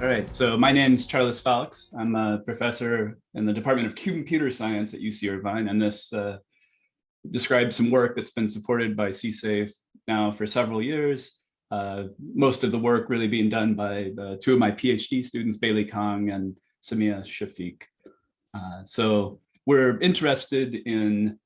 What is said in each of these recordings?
All right, so my name's Charles Falks. I'm a professor in the Department of Computer Science at UC Irvine, and this describes some work that's been supported by CSAFE now for several years. Most of the work really being done by two of my PhD students, Bailey Kong and Samia Shafiq. So we're interested in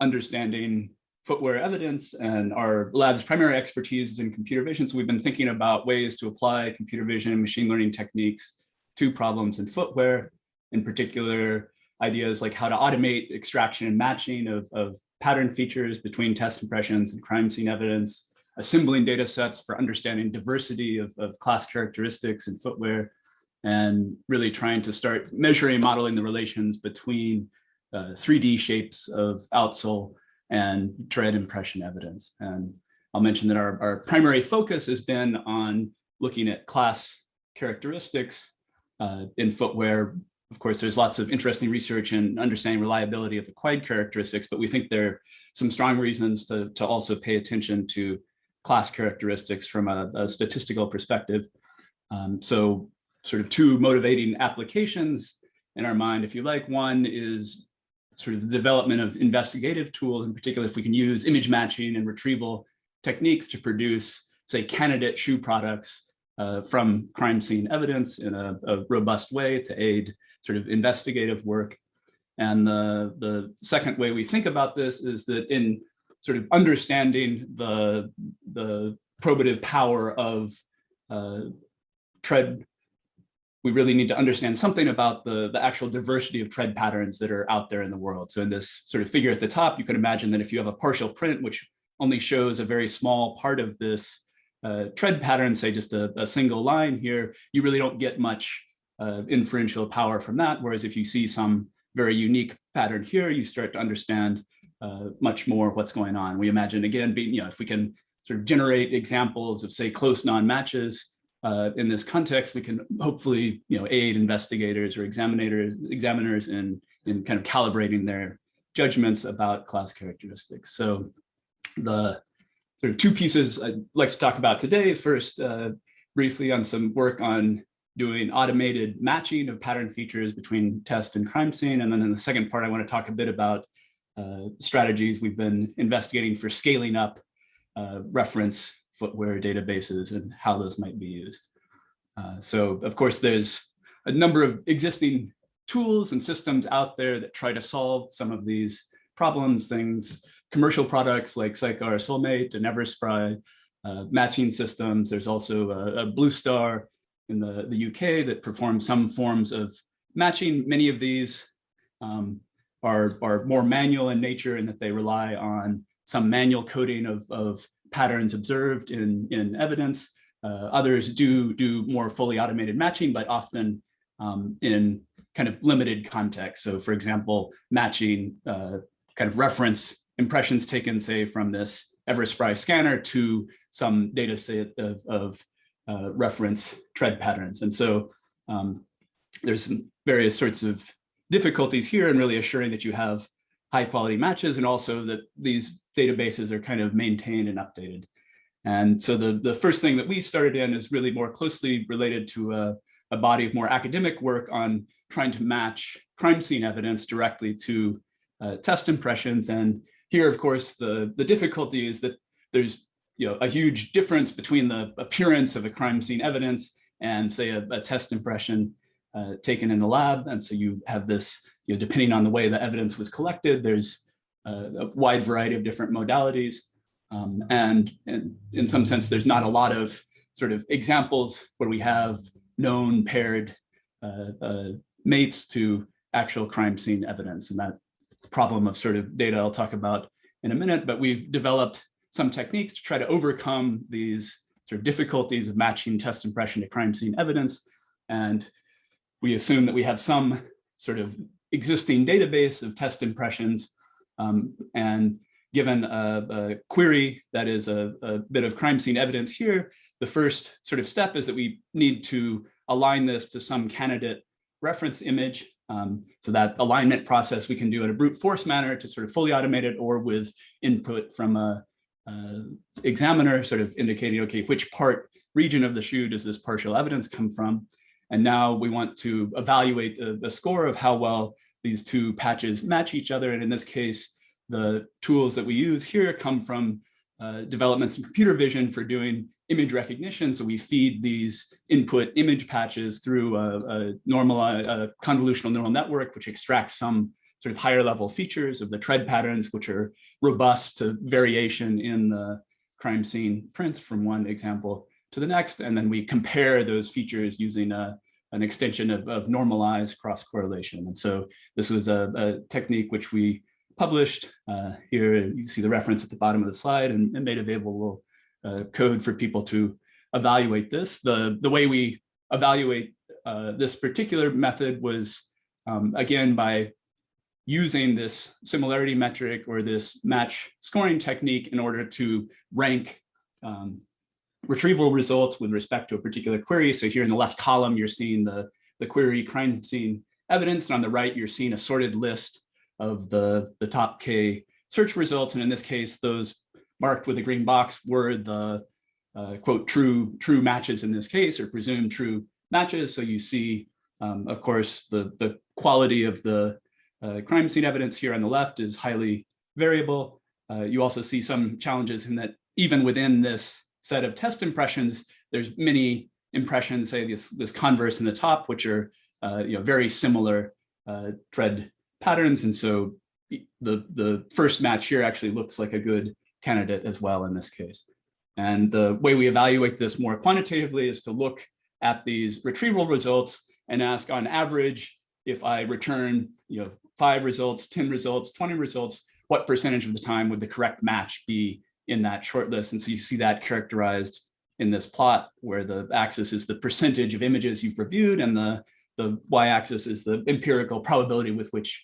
understanding footwear evidence, and our lab's primary expertise is in computer vision. So we've been thinking about ways to apply computer vision and machine learning techniques to problems in footwear, in particular, ideas like how to automate extraction and matching of pattern features between test impressions and crime scene evidence, assembling data sets for understanding diversity of class characteristics in footwear, and really trying to start measuring and modeling the relations between 3D shapes of outsole and tread impression evidence. And I'll mention that our primary focus has been on looking at class characteristics in footwear. Of course, there's lots of interesting research in understanding reliability of acquired characteristics, but we think there are some strong reasons to also pay attention to class characteristics from a statistical perspective. So sort of two motivating applications in our mind, if you like. One is sort of the development of investigative tools, in particular, if we can use image matching and retrieval techniques to produce, say, candidate shoe products from crime scene evidence in a robust way to aid sort of investigative work. And the second way we think about this is that in sort of understanding the probative power of tread, we really need to understand something about the actual diversity of tread patterns that are out there in the world. So in this sort of figure at the top, you can imagine that if you have a partial print, which only shows a very small part of this tread pattern, say just a single line here, you really don't get much inferential power from that. Whereas if you see some very unique pattern here, you start to understand much more of what's going on. We imagine, again, being, if we can sort of generate examples of, say, close non-matches, in this context, we can hopefully, aid investigators or examiners in kind of calibrating their judgments about class characteristics. So the sort of two pieces I'd like to talk about today. First, briefly on some work on doing automated matching of pattern features between test and crime scene. And then in the second part, I want to talk a bit about strategies we've been investigating for scaling up reference footwear databases and how those might be used. So of course, there's a number of existing tools and systems out there that try to solve some of these problems, commercial products like Psychar Soulmate and Everspry, matching systems. There's also a Blue Star in the UK that performs some forms of matching. Many of these are more manual in nature in that they rely on some manual coding of patterns observed in evidence. Others do more fully automated matching, but often in kind of limited context. So for example, matching kind of reference impressions taken, say, from this Everspry scanner to some data set of reference tread patterns. And so there's some various sorts of difficulties here in really assuring that you have high quality matches, and also that these databases are kind of maintained and updated. And so the first thing that we started in is really more closely related to a body of more academic work on trying to match crime scene evidence directly to test impressions. And here, of course, the difficulty is that there's a huge difference between the appearance of a crime scene evidence and, say, a test impression taken in the lab. And so you have this, depending on the way the evidence was collected, there's a wide variety of different modalities. And in some sense, there's not a lot of sort of examples where we have known paired mates to actual crime scene evidence. And that problem of sort of data I'll talk about in a minute, but we've developed some techniques to try to overcome these sort of difficulties of matching test impression to crime scene evidence. And we assume that we have some sort of existing database of test impressions, and given a query that is a bit of crime scene evidence here, the first sort of step is that we need to align this to some candidate reference image. So that alignment process we can do in a brute force manner to sort of fully automate it, or with input from a examiner sort of indicating, okay, which region of the shoe does this partial evidence come from? And now we want to evaluate the score of how well these two patches match each other. And in this case, the tools that we use here come from developments in computer vision for doing image recognition. So we feed these input image patches through a convolutional neural network, which extracts some sort of higher level features of the tread patterns, which are robust to variation in the crime scene prints from one example to the next. And then we compare those features using an extension of normalized cross correlation. And so this was a technique which we published. Here you see the reference at the bottom of the slide, and made available code for people to evaluate this. The way we evaluate this particular method was, again, by using this similarity metric or this match scoring technique in order to rank retrieval results with respect to a particular query. So here in the left column, you're seeing the query crime scene evidence, and on the right, you're seeing a sorted list of the top K search results. And in this case, those marked with a green box were the quote true matches in this case, or presumed true matches. So you see, of course, the quality of the crime scene evidence here on the left is highly variable. You also see some challenges in that even within this set of test impressions, there's many impressions, say this converse in the top, which are very similar tread patterns. And so the first match here actually looks like a good candidate as well in this case. And the way we evaluate this more quantitatively is to look at these retrieval results and ask, on average, if I return 5 results, 10 results, 20 results, what percentage of the time would the correct match be in that short list? And so you see that characterized in this plot, where the axis is the percentage of images you've reviewed, and the y-axis is the empirical probability with which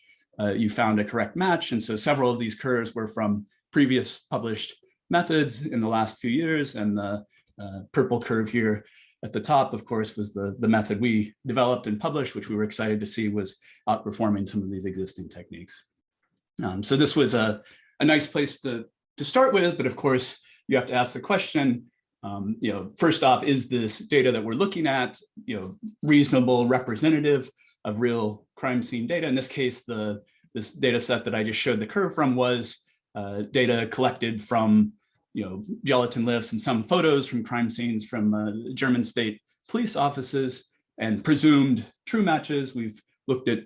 you found a correct match. And so several of these curves were from previous published methods in the last few years, and the purple curve here at the top, of course, was the method we developed and published, which we were excited to see was outperforming some of these existing techniques. So this was a nice place to start with, but of course, you have to ask the question, first off, is this data that we're looking at, reasonable, representative of real crime scene data? In this case, this data set that I just showed the curve from was data collected from gelatin lifts and some photos from crime scenes from German state police offices, and presumed true matches. We've looked at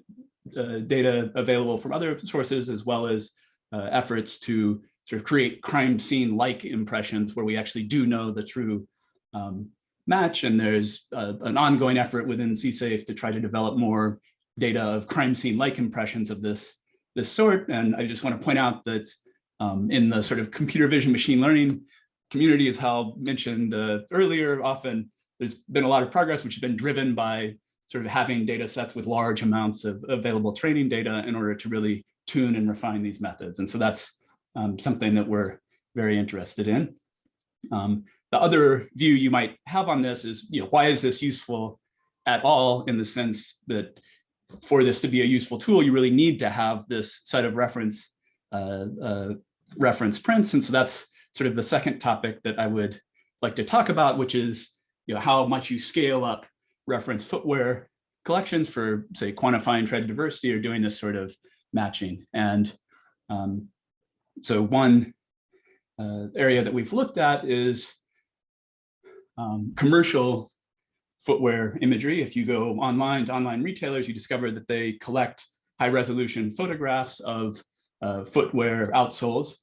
data available from other sources, as well as efforts to sort of create crime scene-like impressions where we actually do know the true match. And there's an ongoing effort within CSAFE to try to develop more data of crime scene-like impressions of this sort. And I just want to point out that in the sort of computer vision machine learning community, as Hal mentioned earlier, often there's been a lot of progress which has been driven by sort of having data sets with large amounts of available training data in order to really tune and refine these methods. And so that's something that we're very interested in. The other view you might have on this is, why is this useful at all, in the sense that for this to be a useful tool, you really need to have this set of reference prints. And so that's sort of the second topic that I would like to talk about, which is how much you scale up reference footwear collections for, say, quantifying tread diversity or doing this sort of matching. And so one area that we've looked at is commercial footwear imagery. If you go online to online retailers, you discover that they collect high resolution photographs of footwear outsoles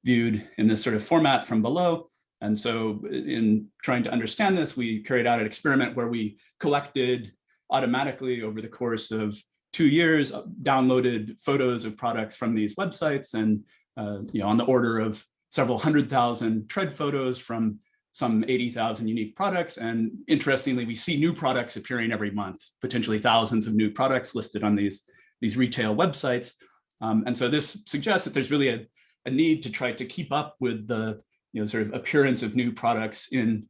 viewed in this sort of format from below. And so in trying to understand this, we carried out an experiment where we collected automatically over the course of 2 years, downloaded photos of products from these websites, and on the order of several 100,000 tread photos from some 80,000 unique products. And interestingly, we see new products appearing every month, potentially thousands of new products listed on these retail websites. And so this suggests that there's really a need to try to keep up with the sort of appearance of new products in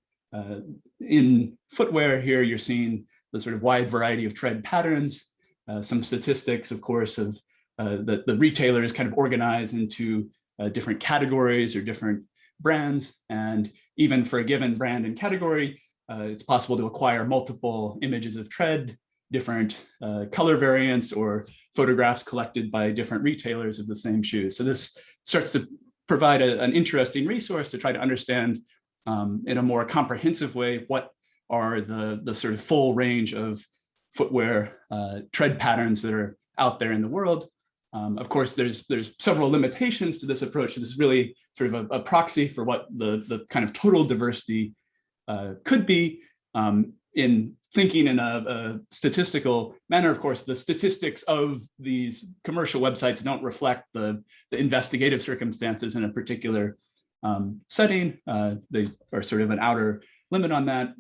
footwear. Here you're seeing the sort of wide variety of tread patterns, some statistics, of course, of the retailers kind of organized into different categories or different brands. And even for a given brand and category, It's possible to acquire multiple images of tread, different color variants, or photographs collected by different retailers of the same shoes. So this starts to provide an interesting resource to try to understand in a more comprehensive way what are the sort of full range of footwear tread patterns that are out there in the world. Of course, there's several limitations to this approach. This is really sort of a proxy for what the kind of total diversity could be. In thinking in a statistical manner, of course, the statistics of these commercial websites don't reflect the investigative circumstances in a particular setting. They are sort of an outer limit on that.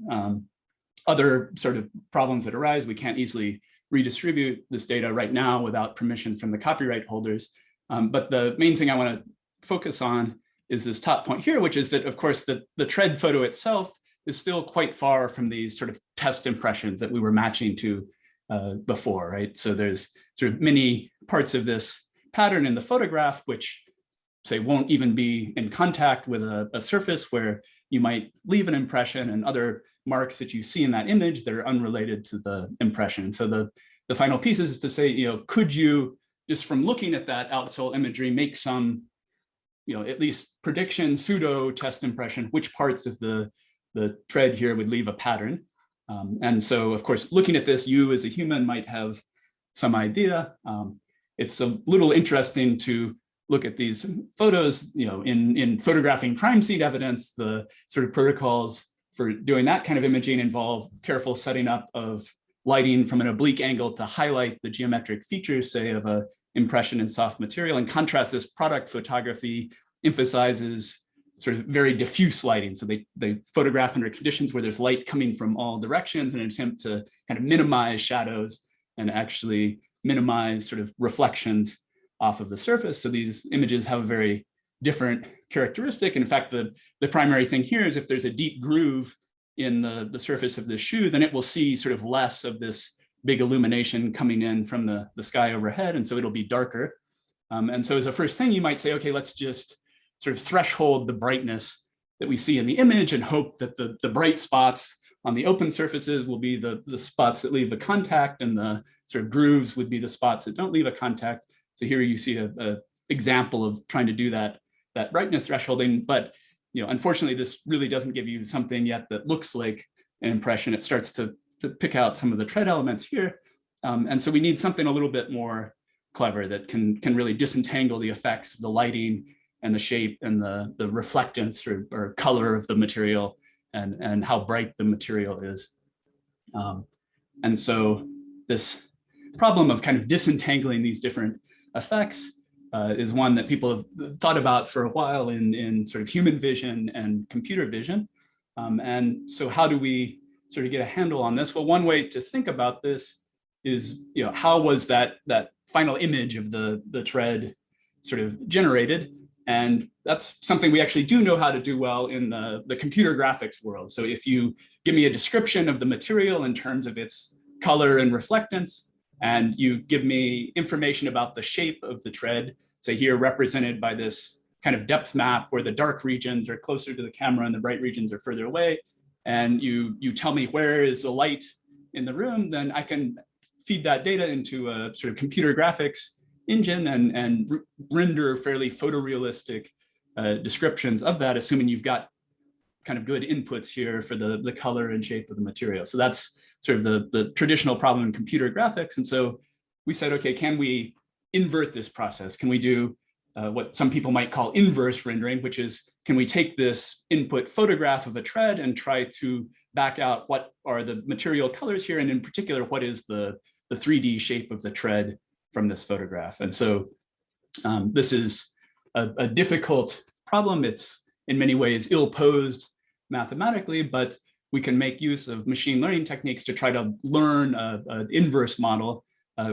Other sort of problems that arise, we can't easily redistribute this data right now without permission from the copyright holders. But the main thing I want to focus on is this top point here, which is that, of course, the tread photo itself is still quite far from these sort of test impressions that we were matching to before, right? So there's sort of many parts of this pattern in the photograph, which say won't even be in contact with a surface where you might leave an impression, and other marks that you see in that image that are unrelated to the impression. So the final piece is to say, could you, just from looking at that outsole imagery, make some, at least prediction, pseudo test impression, which parts of the tread here would leave a pattern. And so, of course, looking at this, you as a human might have some idea. It's a little interesting to look at these photos, in photographing crime scene evidence. The sort of protocols for doing that kind of imaging involve careful setting up of lighting from an oblique angle to highlight the geometric features, say, of an impression in soft material. In contrast, this product photography emphasizes sort of very diffuse lighting. So they photograph under conditions where there's light coming from all directions in an attempt to kind of minimize shadows and actually minimize sort of reflections off of the surface. So these images have a very different characteristic. And in fact, the primary thing here is if there's a deep groove in the surface of the shoe, then it will see sort of less of this big illumination coming in from the sky overhead. And so it'll be darker. And so as a first thing, you might say, okay, let's just sort of threshold the brightness that we see in the image and hope that the bright spots on the open surfaces will be the spots that leave a contact, and the sort of grooves would be the spots that don't leave a contact. So here you see a example of trying to do that brightness thresholding. But unfortunately, this really doesn't give you something yet that looks like an impression. It starts to pick out some of the tread elements here. And so we need something a little bit more clever that can really disentangle the effects of the lighting and the shape and the reflectance or color of the material and how bright the material is. And so this problem of kind of disentangling these different effects is one that people have thought about for a while in sort of human vision and computer vision. And so how do we sort of get a handle on this? Well, one way to think about this is, how was that final image of the tread sort of generated? And that's something we actually do know how to do well in the computer graphics world. So if you give me a description of the material in terms of its color and reflectance, and you give me information about the shape of the tread, say here represented by this kind of depth map where the dark regions are closer to the camera and the bright regions are further away, and you tell me where is the light in the room, then I can feed that data into a sort of computer graphics engine and render fairly photorealistic descriptions of that, assuming you've got kind of good inputs here for the color and shape of the material. So that's sort of the traditional problem in computer graphics. And so we said, okay, can we invert this process? Can we do what some people might call inverse rendering, which is, can we take this input photograph of a tread and try to back out what are the material colors here, and in particular, what is the 3D shape of the tread from this photograph? And so this is a difficult problem. It's in many ways ill-posed mathematically, but we can make use of machine learning techniques to try to learn an inverse model,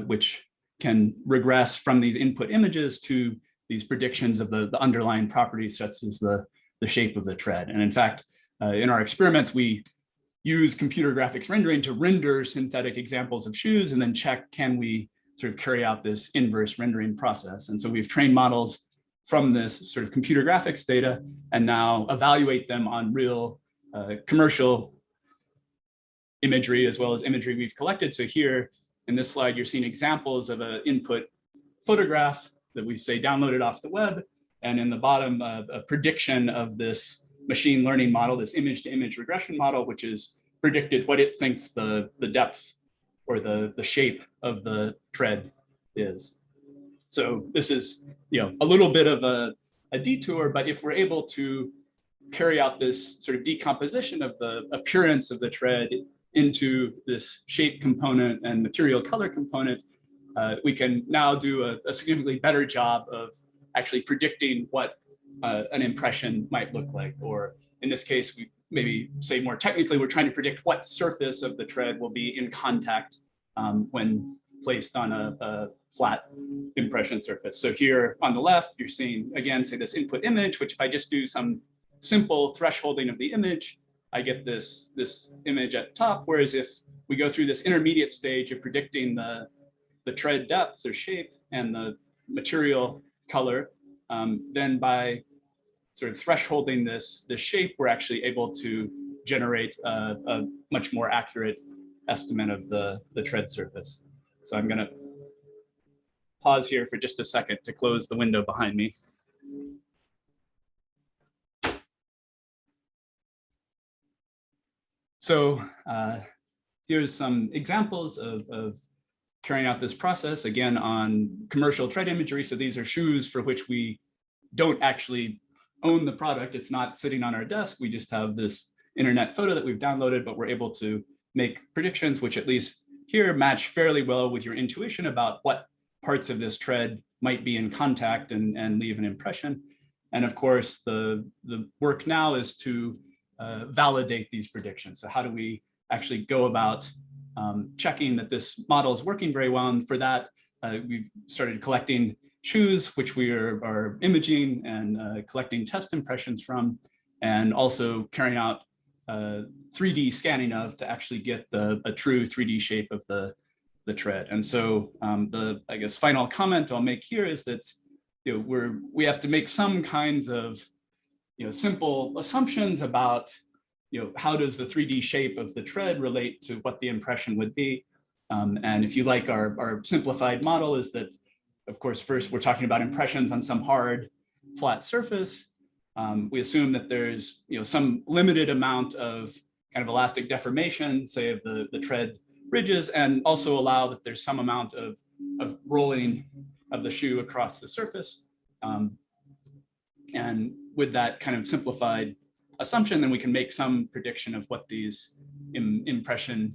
which can regress from these input images to these predictions of the underlying properties, such as the shape of the tread. And in fact, in our experiments, we use computer graphics rendering to render synthetic examples of shoes and then check, can we sort of carry out this inverse rendering process? And so we've trained models from this sort of computer graphics data and now evaluate them on real commercial imagery as well as imagery we've collected. So here in this slide, you're seeing examples of an input photograph that we say downloaded off the web. And in the bottom, a prediction of this machine learning model, this image-to-image regression model, which is predicted what it thinks the depth or the shape of the tread is. So this is, a little bit of a detour, but if we're able to carry out this sort of decomposition of the appearance of the tread into this shape component and material color component, we can now do a significantly better job of actually predicting what an impression might look like. Or in this case, we maybe say more technically, we're trying to predict what surface of the tread will be in contact when placed on a flat impression surface. So here on the left, you're seeing, again, say this input image, which if I just do some simple thresholding of the image, I get this image at top. Whereas if we go through this intermediate stage of predicting the tread depth or shape and the material color, then by sort of thresholding this shape, we're actually able to generate a much more accurate estimate of the tread surface. So I'm going to pause here for just a second to close the window behind me. So here's some examples of carrying out this process, again, on commercial tread imagery. So these are shoes for which we don't actually own the product. It's not sitting on our desk. We just have this internet photo that we've downloaded, but we're able to make predictions, which at least here match fairly well with your intuition about what parts of this tread might be in contact and leave an impression. And of course, the work now is to validate these predictions. So how do we actually go about checking that this model is working very well? And for that, we've started collecting shoes, which we are imaging and collecting test impressions from, and also carrying out 3D scanning of to actually get a true 3D shape of the tread. And so the, I guess, final comment I'll make here is that we have to make some kinds of simple assumptions about how does the 3D shape of the tread relate to what the impression would be. And if you like, our simplified model is that, of course, first we're talking about impressions on some hard, flat surface. We assume that there's some limited amount of kind of elastic deformation, say of the tread ridges, and also allow that there's some amount of rolling of the shoe across the surface. And with that kind of simplified assumption, then we can make some prediction of what these impression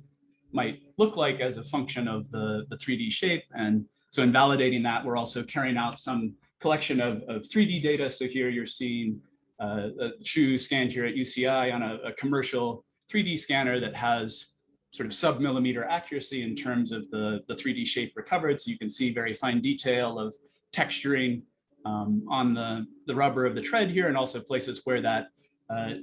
might look like as a function of the 3D shape. And so in validating that, we're also carrying out some collection of 3D data. So here you're seeing a shoe scanned here at UCI on a commercial 3D scanner that has sort of sub-millimeter accuracy in terms of the 3D shape recovered. So you can see very fine detail of texturing on the rubber of the tread here, and also places where that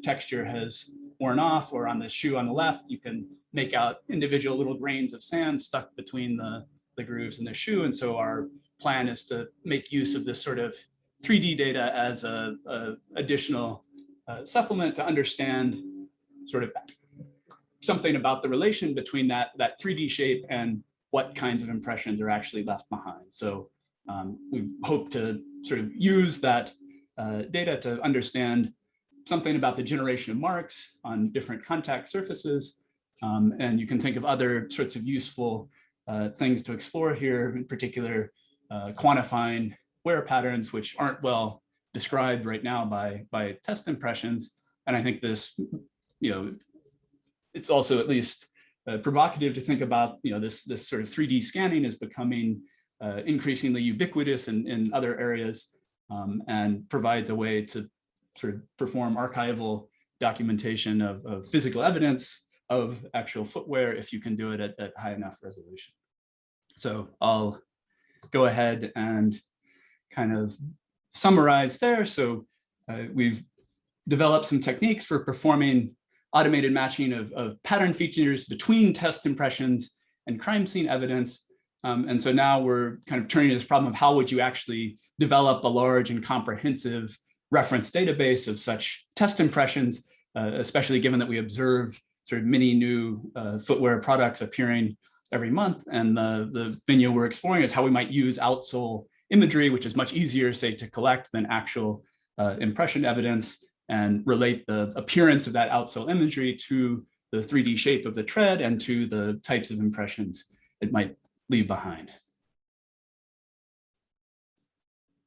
texture has worn off, or on the shoe on the left, you can make out individual little grains of sand stuck between the grooves in the shoe. And so our plan is to make use of this sort of 3D data as a additional supplement to understand sort of something about the relation between that 3D shape and what kinds of impressions are actually left behind. So we hope to sort of use that data to understand something about the generation of marks on different contact surfaces. And you can think of other sorts of useful things to explore here, in particular, quantifying wear patterns, which aren't well described right now by test impressions. And I think this, it's also at least provocative to think about, this sort of 3D scanning is becoming increasingly ubiquitous in other areas, and provides a way to sort of perform archival documentation of physical evidence of actual footwear if you can do it at high enough resolution. So I'll go ahead and kind of summarize there. So we've developed some techniques for performing automated matching of pattern features between test impressions and crime scene evidence. And so now we're kind of turning to this problem of how would you actually develop a large and comprehensive reference database of such test impressions, especially given that we observe sort of many new footwear products appearing every month. And the venue we're exploring is how we might use outsole imagery, which is much easier, say, to collect than actual impression evidence, and relate the appearance of that outsole imagery to the 3D shape of the tread and to the types of impressions it might leave behind.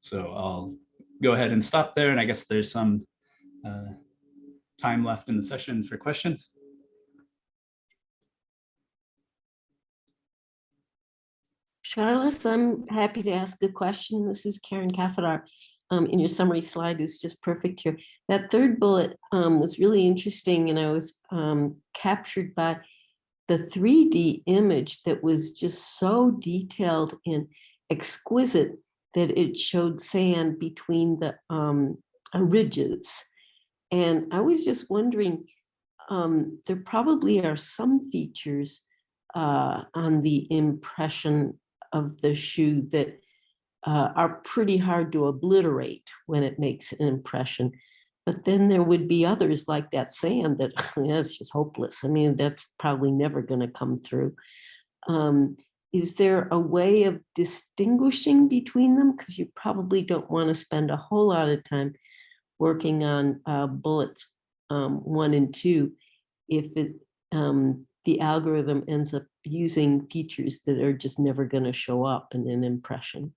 So I'll go ahead and stop there. And I guess there's some time left in the session for questions. Charles, I'm happy to ask a question. This is Karen Kafadar. In your summary slide is just perfect here. That third bullet was really interesting, and I was captured by the 3D image that was just so detailed and exquisite that it showed sand between the ridges. And I was just wondering, there probably are some features on the impression of the shoe that are pretty hard to obliterate when it makes an impression. But then there would be others like that sand that it's just hopeless. I mean, that's probably never going to come through. Is there a way of distinguishing between them? Because you probably don't want to spend a whole lot of time working on bullets 1 and 2 if the algorithm ends up using features that are just never going to show up in an impression.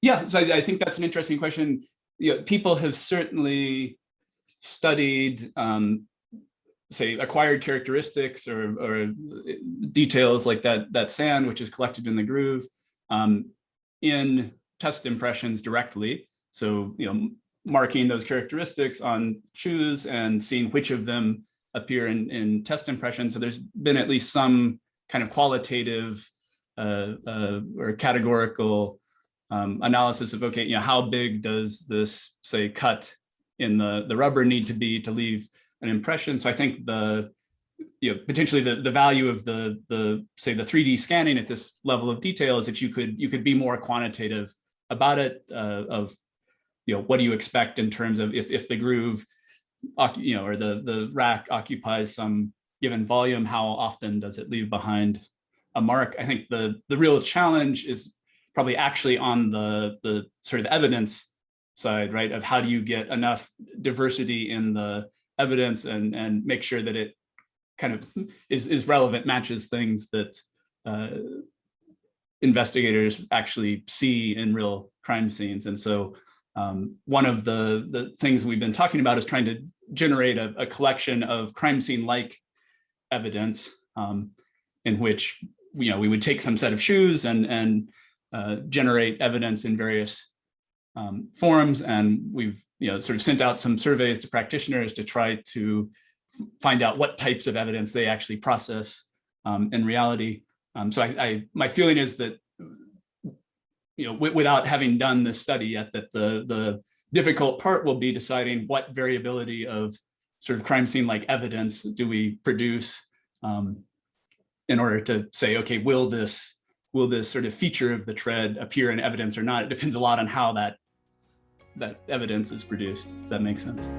Yeah, so I think that's an interesting question. People have certainly studied, say, acquired characteristics or details like that sand, which is collected in the groove, in test impressions directly. So, marking those characteristics on shoes and seeing which of them appear in test impressions. So there's been at least some kind of qualitative or categorical analysis of, okay, how big does this, say, cut in the rubber need to be to leave an impression? So I think potentially the value of the say the 3D scanning at this level of detail is that you could be more quantitative about it, of what do you expect in terms of if the groove or the rack occupies some given volume, how often does it leave behind a mark? I think the real challenge is probably actually on the sort of evidence side, right? Of how do you get enough diversity in the evidence and make sure that it kind of is relevant, matches things that investigators actually see in real crime scenes. And so one of the things we've been talking about is trying to generate a collection of crime scene-like evidence in which we would take some set of shoes and generate evidence in various forms. And we've sort of sent out some surveys to practitioners to try to find out what types of evidence they actually process in reality. So my feeling is that without having done this study yet, that the difficult part will be deciding what variability of sort of crime scene like evidence do we produce in order to say, okay, will this sort of feature of the tread appear in evidence or not? It depends a lot on how that evidence is produced, if that makes sense.